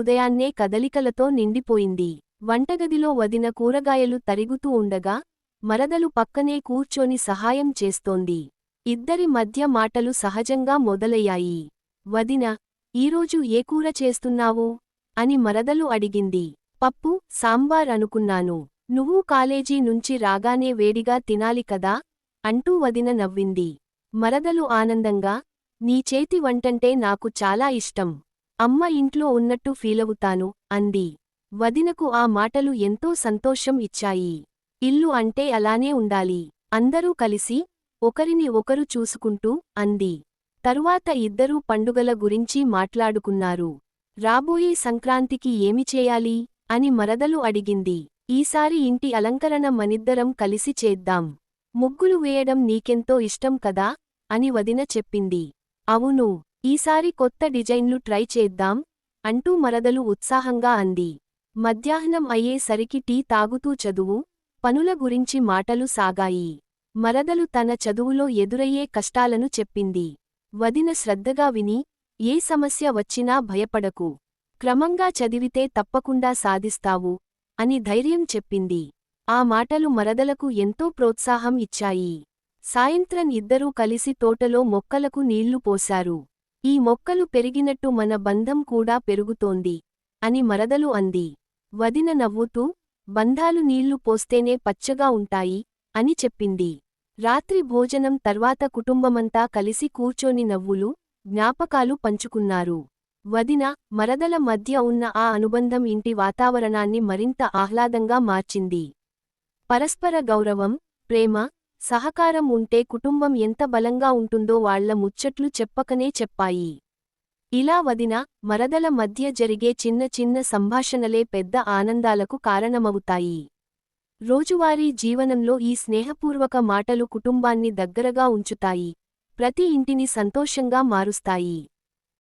ఉదయాన్నే కదలికలతో నిండిపోయింది. వంటగదిలో వదిన కూరగాయలు తరుగుతూ ఉండగా మరదలు పక్కనే కూర్చొని సహాయం చేస్తోంది. ఇద్దరి మధ్య మాటలు సహజంగా మొదలయ్యాయి. వదినా, ఈరోజు ఏ కూర చేస్తున్నావు అని మరదలు అడిగింది. పప్పు, సాంబార్ అనుకున్నాను. నువ్వు కాలేజీ నుంచి రాగానే వేడిగా తినాలి కదా అంటూ వదిన నవ్వింది. మరదలు ఆనందంగా, నీ చేతి వంటంటే నాకు చాలా ఇష్టం. అమ్మ ఇంట్లో ఉన్నట్టు ఫీలవుతాను అంది. వదినకు ఆ మాటలు ఎంతో సంతోషం ఇచ్చాయి. ఇల్లు అంటే అలానే ఉండాలి. అందరూ కలిసి ఒకరిని ఒకరు చూసుకుంటూ అంది. తరువాత ఇద్దరూ పండుగల గురించి మాట్లాడుకున్నారు. రాబోయే సంక్రాంతికి ఏమి చేయాలి అని మరదలు అడిగింది. ఈసారి ఇంటి అలంకరణ మనిద్దరం కలిసి చేద్దాం. ముగ్గులు వేయడం నీకెంతో ఇష్టం కదా అని వదిన చెప్పింది. అవును, ఈసారి కొత్త డిజైన్లు ట్రై చేద్దాం అంటూ మరదలు ఉత్సాహంగా అంది. మధ్యాహ్నం అయ్యేసరికి టీ తాగుతూ చదువు, పనుల గురించి మాటలు సాగాయి. మరదలు తన చదువులో ఎదురయ్యే కష్టాలను చెప్పింది. వదిన శ్రద్ధగా విని, ఏ సమస్య వచ్చినా భయపడకు. క్రమంగా చదివితే తప్పకుండా సాధిస్తావు అని ధైర్యం చెప్పింది. ఆ మాటలు మరదలకు ఎంతో ప్రోత్సాహం ఇచ్చాయి. సాయంత్రం ఇద్దరూ కలిసి తోటలో మొక్కలకు నీళ్లు పోశారు. ఈ మొక్కలు పెరిగినట్టు మన బంధం కూడా పెరుగుతోంది అని మరదలు అంది. వదిన నవ్వుతూ, బంధాలు నీళ్లు పోస్తేనే పచ్చగా ఉంటాయి అని చెప్పింది. రాత్రి భోజనం తర్వాత కుటుంబమంతా కలిసి కూర్చొని నవ్వులు, జ్ఞాపకాలు పంచుకున్నారు. వదిన, మరదల మధ్య ఉన్న ఆ అనుబంధం ఇంటి వాతావరణాన్ని మరింత ఆహ్లాదంగా మార్చింది. పరస్పర గౌరవం, ప్రేమ, సహకారం ఉంటే కుటుంబం ఎంత బలంగా ఉంటుందో వాళ్ల ముచ్చట్లు చెప్పకనే చెప్పాయి. ఇలా వదిన, మరదల మధ్య జరిగే చిన్న చిన్న సంభాషణలే పెద్ద ఆనందాలకు కారణమవుతాయి. రోజువారీ జీవనంలో ఈ స్నేహపూర్వక మాటలు కుటుంబాన్ని దగ్గరగా ఉంచుతాయి. ప్రతి ఇంటిని సంతోషంగా మారుస్తాయి.